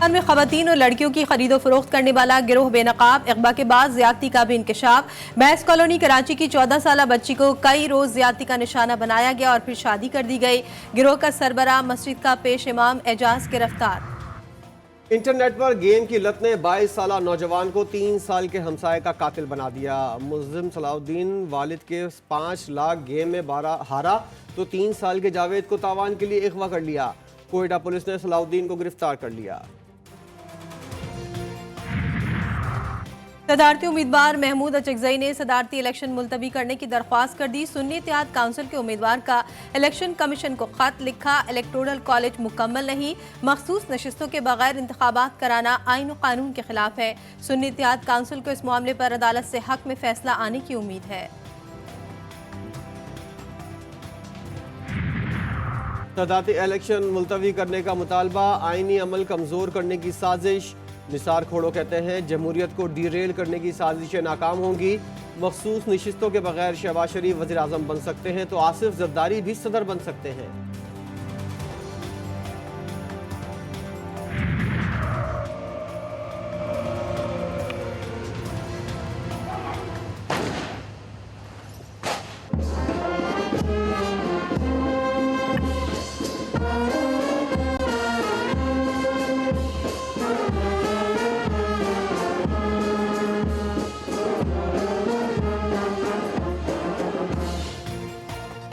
में खवातीन और लड़कियों की खरीदो फरोख्त करने वाला गिरोह बेनकाब इकबा के बाद ज्यादती का भी इंकशाफ। बैस कॉलोनी कराची की 14 साल बच्ची को कई रोज ज्यादती का निशाना बनाया गया और फिर शादी कर दी गई। गिरोह का सरबराह मस्जिद का पेश इमाम एजाज गिरफ्तार। इंटरनेट पर गेम की लत ने 22 साल नौजवान को 3 साल के हमसाये का कातिल बना दिया। मुल्जिम सलाउद्दीन वालिद के 5 लाख गेम में 12 हारा तो 3 साल के जावेद को तावान के लिए अगवा कर लिया। कोयटा पुलिस ने सलाउद्दीन को गिरफ्तार कर लिया। सदारती उम्मीदवार महमूद अचकजई ने सदारती इलेक्शन मुलतवी करने की दरख्वास्त कर दी। सुन्नी इत्तेहाद काउंसिल के उम्मीदवार का इलेक्शन कमीशन को खत लिखा। इलेक्टोरल कॉलेज मुकम्मल नहीं, मखसूस नशिस्तों के बगैर इंतखाबात कराना आईन और कानून के खिलाफ है। सुन्नी इत्तेहाद काउंसिल को इस मामले पर अदालत से हक में फैसला आने की उम्मीद है। सदारती इलेक्शन मुलतवी करने का मुतालबा, आईनी अमल कमजोर करने की साजिश। निसार खोड़ो कहते हैं जमहूरियत को डीरेल करने की साजिशें नाकाम होंगी। मखसूस नशिस्तों के बगैर शहबाज शरीफ वज़ीर आज़म बन सकते हैं तो आसिफ जरदारी भी सदर बन सकते हैं।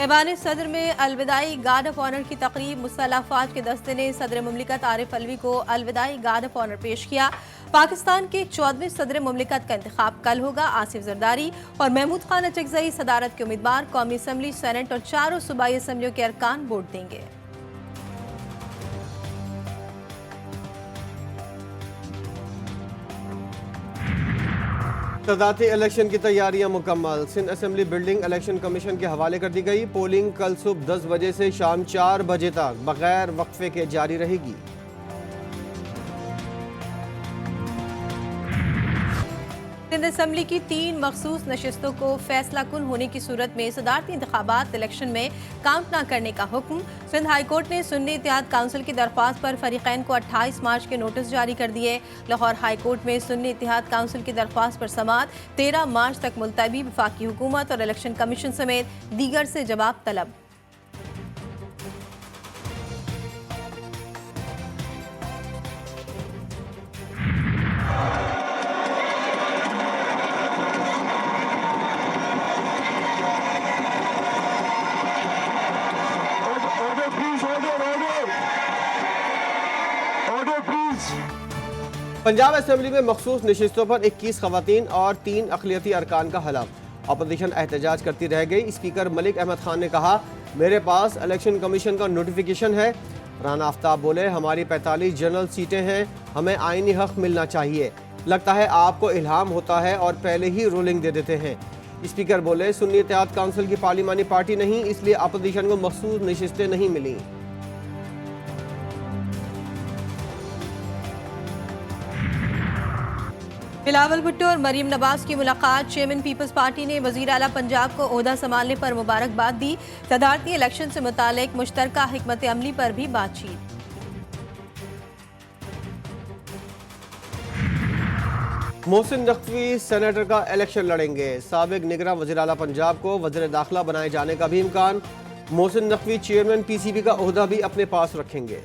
ऐवान सदर में अलविदाई गार्ड ऑफ ऑनर की तकरीब। मुसल्लह अफवाज के दस्ते ने सदर मुमलिकत आरिफ अलवी को अलविदाई गार्ड ऑफ ऑनर पेश किया। पाकिस्तान के 14वें सदर मुमलिकत का इंतखाब कल होगा। आसिफ जरदारी और महमूद खान अचकजई सदारत के उम्मीदवार। कौमी असम्बली, सेनेट और चारों सूबाई असम्बलियों के अरकान वोट देंगे। सदारती इलेक्शन की तैयारियां मुकम्मल। Sindh assembly building election commission के हवाले कर दी गई। पोलिंग कल सुबह 10 बजे से शाम 4 बजे तक बगैर वक्फे के जारी रहेगी। सिंध असेंबली की 3 मखसूस नशिस्तों को फैसला कुन होने की सूरत में सदारती इंतखाबात इलेक्शन में काउंट न करने का हुक्म। सिंध हाई कोर्ट ने सुन्नी इत्तेहाद काउंसिल की दरख्वास्त पर फरीकैन को 28 मार्च के नोटिस जारी कर दिए। लाहौर हाई कोर्ट में सुन्नी इत्तेहाद काउंसिल की दरख्वास्त पर समाअत 13 मार्च तक मुलतवी। वफाकी हुकूमत और इलेक्शन कमीशन समेत दीगर से जवाब तलब। पंजाब असेंबली में मखसूस नशिस्तों पर 21 खवातीन और 3 अक़लियती अरकान का हलफ। अपोजिशन एहतजाज करती रह गई। स्पीकर मलिक अहमद खान ने कहा, मेरे पास इलेक्शन कमीशन का नोटिफिकेशन है। राना आफ्ताब बोले, हमारी 45 जनरल सीटें हैं, हमें आईनी हक मिलना चाहिए। लगता है आपको इल्हाम होता है और पहले ही रूलिंग दे देते हैं। स्पीकर बोले, सुन्नी इत्तेहाद काउंसिल की पार्लिमानी पार्टी नहीं, इसलिए अपोजिशन को मखसूस नशिस्तें नहीं मिली। बिलावल भुट्टो और मरीम नवाज की मुलाकात। चेयरमैन पीपल्स पार्टी ने वजीर आला पंजाब को ओहदा संभालने पर मुबारकबाद दी। सदारती इलेक्शन से मुतालिक मुश्तरका हिकमत अमली पर भी बातचीत। मोहसिन नकवी सेनेटर का इलेक्शन लड़ेंगे। साबिक निगरां वज़ीर आला पंजाब को वज़ीर दाखिला बनाए जाने का भी इम्कान। मोहसिन नकवी चेयरमैन PCB का ओहदा भी अपने पास रखेंगे।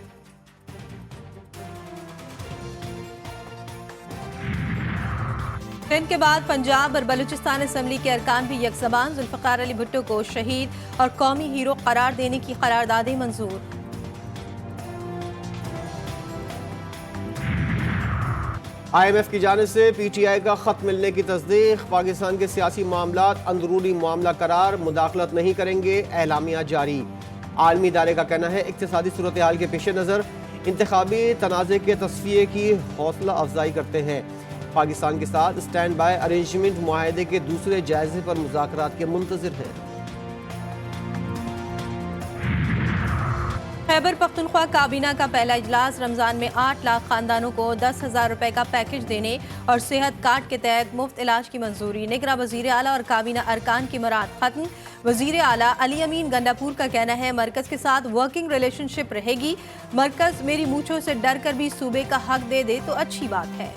सिंध के बाद पंजाब और बलूचिस्तान असेंबली के अरकान भी यकज़बान। जुल्फ़िकार अली भुट्टो को शहीद और कौमी हीरो करार देने की करारदादें मंजूर। IMF की जानिब से PTI का खत मिलने की तस्दीक। पाकिस्तान के सियासी मामलात अंदरूनी मामला करार, मुदाखलत नहीं करेंगे, एलामिया जारी। आलमी इदारे का कहना है इक़्तिसादी सूरत हाल के पेश नज़र इंतखाबी तनाज़े के तस्फिये की हौसला अफजाई करते हैं। पाकिस्तान के साथ स्टैंड बाय अरेंजमेंट मुआहदे के दूसरे जायजे पर मुज़ाकरात के मुंतज़िर हैं। खैबर पख्तूनख्वा काबीना का पहला इजलास। रमजान में 8 लाख खानदानों को 10,000 रुपए का पैकेज देने और सेहत कार्ड के तहत मुफ्त इलाज की मंजूरी। निगरां वज़ीर आला और काबीना अरकान की मुराद खत्म। वजीर आला अली अमीन गंडापुर का कहना है मरकज के साथ वर्किंग रिलेशनशिप रहेगी। मरकज मेरी मूंछों से डर कर भी सूबे का हक दे दे तो अच्छी बात है।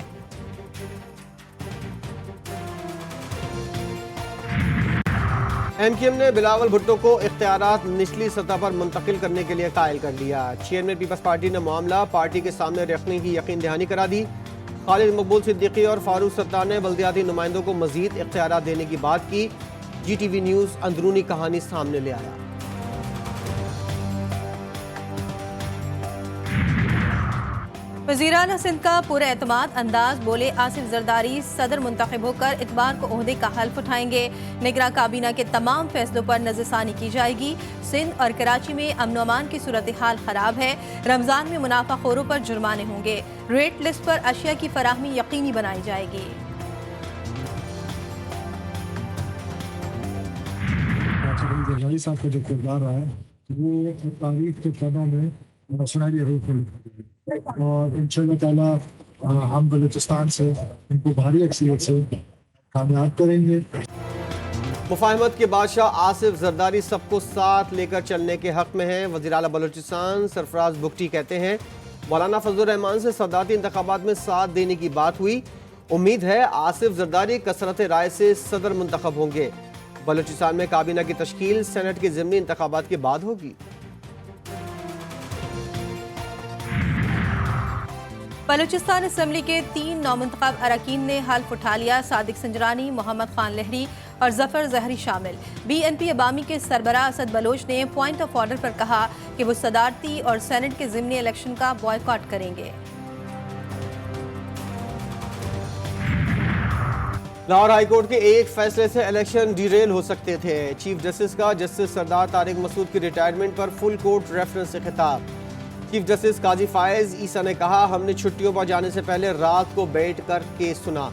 एमक्यूएम ने बिलावल भुट्टो को इख्तियारात निचली सतह पर मुंतकिल करने के लिए कायल कर लिया। चेयरमैन पीपल्स पार्टी ने मामला पार्टी के सामने रखने की यकीन दहानी करा दी। खालिद मकबूल सिद्दीकी और फारूक सत्तार ने बल्दियाती नुमाइंदों को मजीद इख्तियारात देने की बात की। GTV न्यूज़ अंदरूनी कहानी सामने ले आया। वज़ीर आला सिंध का पुरएतमाद अंदाज, बोले आसिफ जरदारी सदर मुंतखब होकर इतवार को ओहदे का हल्फ उठाएंगे। निगरां काबीना के तमाम फैसलों पर नजरसानी की जाएगी। सिंध और कराची में अमन अमान की सूरत हाल खराब है। रमजान में मुनाफाखोरों पर जुर्माने होंगे। रेट लिस्ट पर अशिया की फराहमी यकीनी बनाई जाएगी। जरदारी साहब का जो किरदार रहा है वो तारीख के पन्नों में सुनहरी रूप में और इंशाअल्लाह ताला हम बलूचिस्तान से इनको भारी अक्सरियत से कामयाब करेंगे। मुफाहमत के बादशाह आसिफ जरदारी सबको साथ लेकर चलने के हक में हैं। वज़ीर आला बलूचिस्तान सरफराज बुगटी कहते हैं मौलाना फजलुर रहमान से सदारती इंतखाबात में साथ देने की बात हुई। उम्मीद है आसिफ जरदारी कसरत राय से सदर मुंतखब होंगे। बलूचिस्तान में काबीना की तश्कील सेनेट के ज़िमनी इंतखाबात के बाद होगी। बलूचिस्तान असम्बली के 3 नौमुंतखब अरकान ने हल्फ उठा लिया। सादिक संजरानी, मोहम्मद खान लहरी और जफर जहरी शामिल। BNP अवामी के सरबराह असद बलोच ने पॉइंट ऑफ ऑर्डर पर कहा कि वो सदारती और सेनेट के ज़िमनी इलेक्शन का बॉयकॉट करेंगे। लाहौर हाईकोर्ट के एक फैसले से इलेक्शन डिरेल हो सकते थे। चीफ जस्टिस का जस्टिस सरदार तारिक मसूद की रिटायरमेंट पर फुल कोर्ट रेफरेंस से खिताब। चीफ जस्टिस काजी फायज ईसा ने कहा हमने छुट्टियों पर जाने से पहले रात को बैठ कर केस सुना।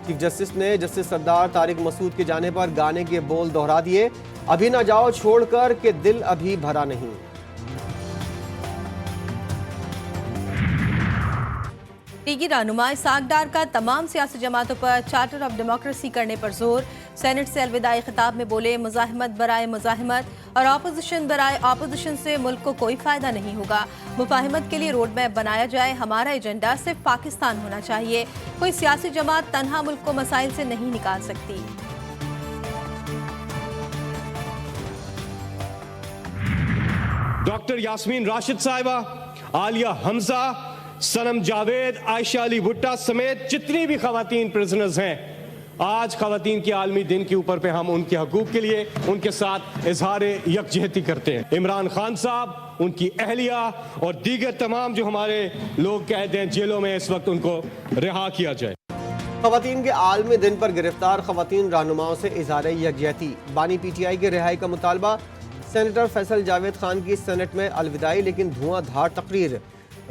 चीफ जस्टिस ने जस्टिस सरदार तारिक मसूद के जाने पर गाने के बोल दोहरा दिए, अभी ना जाओ छोड़कर के दिल अभी भरा नहीं। लीगी रहनुमा इसहाक डार का तमाम सियासी जमातों पर चार्टर ऑफ डेमोक्रेसी करने पर जोर। सेनेट से अलविदाई खिताब में बोले मुजाहिमत बराए मुजाहिमत और अपोजिशन बराए अपोजिशन से मुल्क को कोई फायदा नहीं होगा। मुफाहिमत के लिए रोड मैप बनाया जाए। हमारा एजेंडा सिर्फ पाकिस्तान होना चाहिए। कोई सियासी जमात तन्हा मुल्क को मसाइल से नहीं निकाल सकती। डॉक्टर यास्मीन राशिद साहिबा, आलिया हमजा, सनम जावेद, आयशा अली भुट्टा समेत जितनी भी खवातीन प्रिजनर्स हैं, आज खवातीन के आलमी दिन के ऊपर पे हम उनके हकूक के लिए उनके साथ इजहार यकजहती करते हैं। इमरान खान साहब, उनकी अहलिया और दीगर तमाम जो हमारे लोग कैद हैं जेलों में, इस वक्त उनको रिहा किया जाए। खवातीन के आलमी दिन पर गिरफ्तार खवातीन रहनुमाओं से इजहार यकजहती। बानी PTI के रिहाई का मुतालबा। सेनेटर फैसल जावेद खान की सेनेट में अलविदाई, लेकिन धुआंधार तकरीर।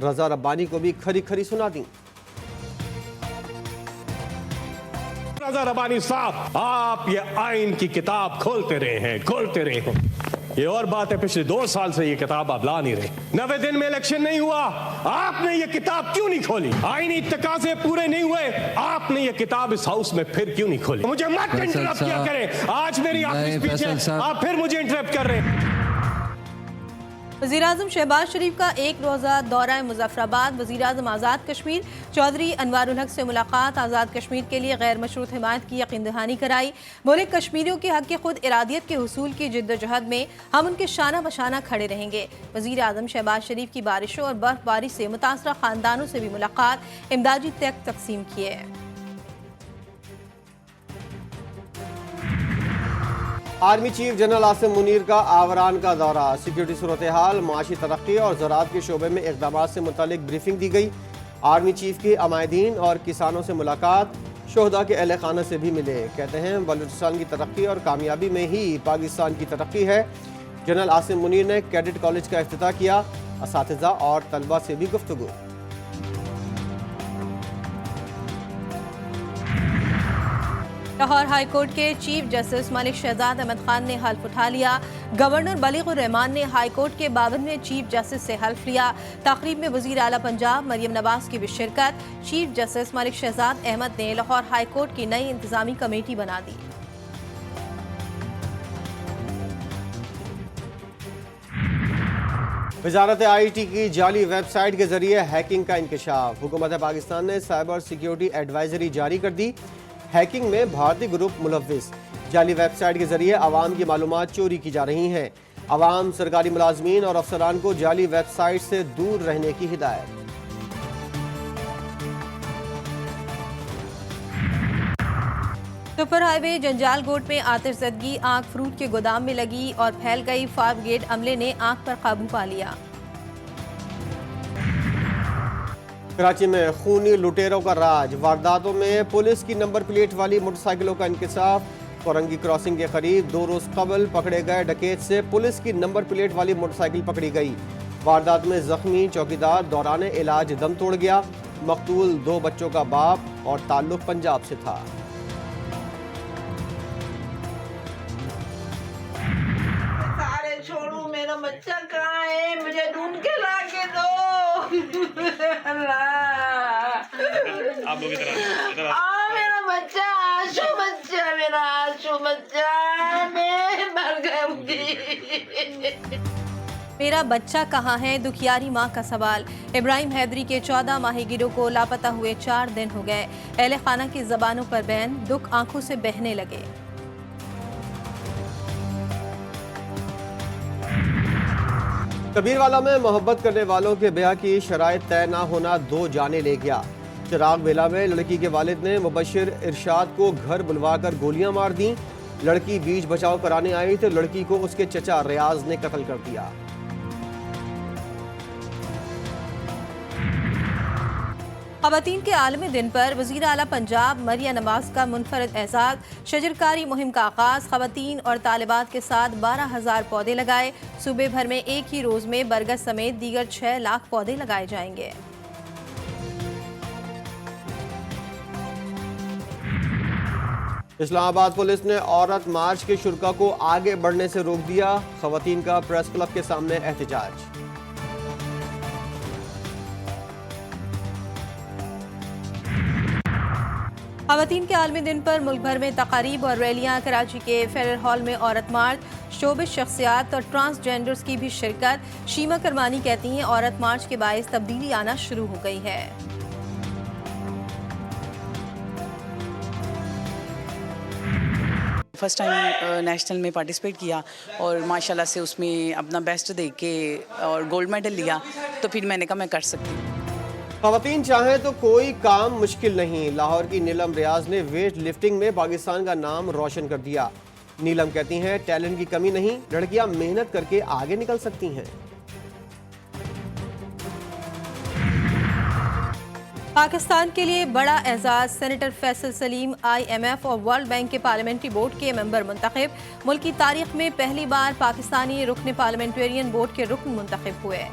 रजा रब्बानी को भी खरी खरी सुना दी। रजा रब्बानी साहब, आप ये आइन की किताब खोलते रहे हैं। ये और बात है पिछले 2 साल से ये किताब आप ला नहीं रहे। 90 दिन में इलेक्शन नहीं हुआ, आपने ये किताब क्यों नहीं खोली? आईनी तकाजे पूरे नहीं हुए, आपने ये किताब इस हाउस में फिर क्यों नहीं खोली? मुझे मत इंटरप्ट किया करें। आज मेरी आखिरी स्पीच है, आप फिर मुझे इंटरप्ट कर रहे हैं। वज़ीर आज़म शहबाज शरीफ का 1 रोज़ा दौरा मुजफ्फराबाद। वज़ीर आज़म आज़ाद कश्मीर चौधरी अनवारुल हक से मुलाकात। आज़ाद कश्मीर के लिए गैर मशरूत हिमायत की यकीन दहानी कराई। बोले कश्मीरियों के हक के खुद इरादियत के हुसूल की जिद्दोजहद में हम उनके शाना बशाना खड़े रहेंगे। वज़ीर आज़म शहबाज शरीफ की बारिशों और बर्फबारी से मुतासरा खानदानों से भी मुलाकात, इमदादी तक तकसीम किए। Army chief general Asim Munir का आवरान का दौरा। सिक्योरिटी सूरत हाल, माशी तरक्की और ज़राअत के शोबे में इक़दामात से मुतालिक ब्रीफिंग दी गई। आर्मी चीफ की अमायदीन और किसानों से मुलाकात। शोहदा के अहले खाना से भी मिले। कहते हैं बलूचिस्तान की तरक्की और कामयाबी में ही पाकिस्तान की तरक्की है। जनरल आसिम मुनीर ने कैडेट कॉलेज का इफ्तिताह किया। असातिज़ा और तलबा से भी गुफ्तगू। लाहौर हाई कोर्ट के चीफ जस्टिस मलिक शहजाद अहमद खान ने हल्फ उठा लिया। गवर्नर बलीगुर रहमान ने हाई कोर्ट के 52वें चीफ जस्टिस से हल्फ लिया। तकरीब में वज़ीर आला पंजाब मरियम नवाज की भी शिरकत। चीफ जस्टिस मलिक शहजाद अहमद ने लाहौर हाई कोर्ट की नई इंतजामी कमेटी बना दी। वजारत IT की जाली वेबसाइट के जरिए हैकिंग का इंकशाफ। हुकूमत पाकिस्तान ने साइबर सिक्योरिटी एडवाइजरी जारी कर दी। हैकिंग में भारतीय ग्रुप मुलव्विस। जाली वेबसाइट के जरिए आवाम की मालूमात चोरी की जा रही हैं। आवाम, सरकारी मुलाजमीन और अफसरान को जाली वेबसाइट से दूर रहने की हिदायत। सुपर हाईवे जंजालकोट में आतिशज़दगी आग फ्रूट के गोदाम में लगी और फैल गई। फायर ब्रिगेड अमले ने आग पर काबू पा लिया। कराची में खूनी लुटेरों का राज। वारदातों में पुलिस की नंबर प्लेट वाली मोटरसाइकिलों का इंकशाफ। कोरंगी क्रॉसिंग के करीब 2 रोज कबल पकड़े गए डकैत से पुलिस की नंबर प्लेट वाली मोटरसाइकिल पकड़ी गई। वारदात में जख्मी चौकीदार दौरान इलाज दम तोड़ गया। मकतूल 2 बच्चों का बाप और ताल्लुक पंजाब से था। छोड़ू, मेरा बच्चा कहाँ है? मुझे ढूंढ के ला के दो। अल्लाह, मेरा बच्चा, आशू बच्चा, मैं मर गई। मेरा बच्चा कहाँ है? दुखियारी माँ का सवाल। इब्राहिम हैदरी के 14 माहीगिरों को लापता हुए 4 दिन हो गए। अहले खाना की जबानों पर बैन, दुख आंखों से बहने लगे। कबीरवाला में मोहब्बत करने वालों के ब्याह की शराइत तय न होना 2 जाने ले गया। चिराग बेला में लड़की के वालिद ने मुबशिर इरशाद को घर बुलवाकर गोलियां मार दी। लड़की बीच बचाव कराने आई तो लड़की को उसके चचा रियाज ने कत्ल कर दिया। ख़वातीन के आलमी दिन पर वज़ीर आला पंजाब मरिया नवाज का मुनफरद एजाज़। शजरकारी मुहिम का आगाज़। ख़वातीन और तालिबात के साथ 12,000 पौधे लगाए। सूबे भर में एक ही रोज़ में बरगद समेत दीगर 6 लाख पौधे लगाए जाएंगे। इस्लामाबाद पुलिस ने औरत मार्च के शुरा को आगे बढ़ने से रोक दिया। ख़वातीन का प्रेस क्लब के सामने एहतजाज। ख़वातीन के आलमी दिन पर मुल्क भर में तकारीब और रैलियाँ। कराची के फेडरल हॉल में औरत मार्च, शोबिस शख्सियात और ट्रांसजेंडर्स की भी शिरकत। शीमा करमानी कहती हैं औरत मार्च के बायस तब्दीली आना शुरू हो गई है। फर्स्ट टाइम नेशनल में पार्टिसिपेट किया और माशाल्लाह से उसमें अपना बेस्ट दे के और गोल्ड मेडल लिया, तो फिर मैंने कहा मैं कर सकती हूँ। ख़वातीन चाहें तो कोई काम मुश्किल नहीं। लाहौर की नीलम रियाज ने वेट लिफ्टिंग में पाकिस्तान का नाम रोशन कर दिया। नीलम कहती हैं टैलेंट की कमी नहीं, लड़कियां मेहनत करके आगे निकल सकती हैं। पाकिस्तान के लिए बड़ा एजाज। सेनेटर फैसल सलीम IMF और वर्ल्ड बैंक के पार्लियामेंट्री बोर्ड के मेंबर मुंतखब। मुल्क की तारीख में पहली बार पाकिस्तानी रुकन पार्लियामेंटेरियन बोर्ड के रुकन मुंतखब हुए।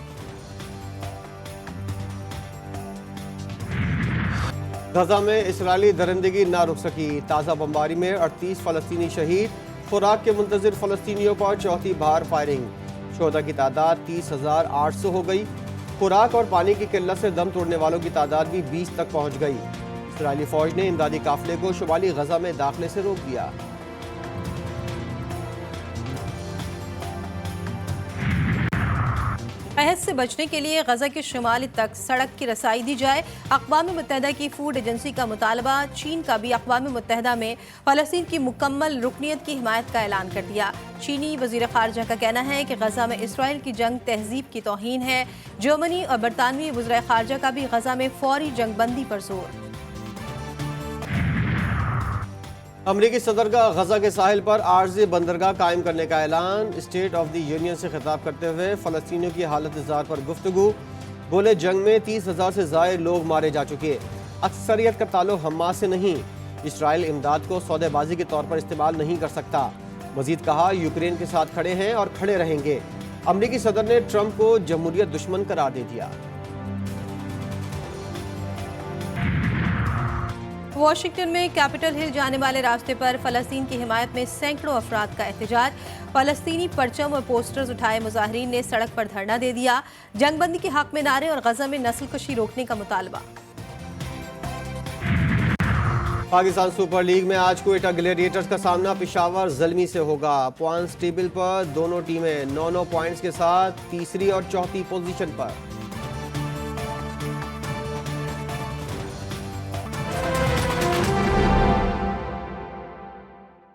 गजा में इसराइली दरिंदगी ना रुक सकी। ताज़ा बमबारी में 38 फ़लस्तीनी शहीद। खुराक के मुंतज़िर फ़लस्तीनियों पर चौथी बार फायरिंग। शोधा की तादाद 30,800 हो गई। खुराक और पानी की किल्लत से दम तोड़ने वालों की तादाद भी 20 तक पहुँच गई। इसराइली फ़ौज ने इमदादी काफिले को शुमाली गजा में दाखिले से रोक दिया। कहत से बचने के लिए गजा के शुमाली तक सड़क की रसाई दी जाए। अक़वाम मुत्तहिदा की फूड एजेंसी का मुतालबा। चीन का भी अक़वाम मुत्तहिदा में फ़लस्तीन की मुकम्मल रुकनीत की हिमायत का ऐलान कर दिया। चीनी वज़ीर ख़ारजा का कहना है कि गजा में इसराइल की जंग तहज़ीब की तौहीन है। जर्मनी और बरतानवी वज़ीर ख़ारजा का भी गजा में फ़ौरी जंगबंदी पर जोर। अमरीकी सदर का गजा के साहिल पर आर्जी बंदरगाह कायम करने का ऐलान। स्टेट ऑफ द यूनियन से खिताब करते हुए फ़लस्तीनियों की हालत ज़ार पर गुफ्तगू। बोले जंग में 30,000 से ज़ायद लोग मारे जा चुके। अक्सरियत का ताल्लुक हमास से नहीं। इसराइल इमदाद को सौदेबाजी के तौर पर इस्तेमाल नहीं कर सकता। मजीद कहा यूक्रेन के साथ खड़े हैं और खड़े रहेंगे। अमरीकी सदर ने ट्रंप को जमहूरियत दुश्मन करार दे दिया। वाशिंगटन में कैपिटल हिल जाने वाले रास्ते पर फ़लस्तीन की हिमायत में सैकड़ों अफराद का एहतजाज। फ़लस्तीनी परचम और पोस्टर्स उठाए मुजाहिरीन ने सड़क पर धरना दे दिया। जंगबंदी के हक में नारे और गजा में नस्लकशी रोकने का मुतालबा। पाकिस्तान सुपर लीग में आज क्वेटा ग्लेडिएटर्स का सामना पेशावर ज़ल्मी से होगा। पॉइंट्स टेबल पर दोनों टीमें 9-9 पॉइंट्स के साथ तीसरी और चौथी पोजीशन पर।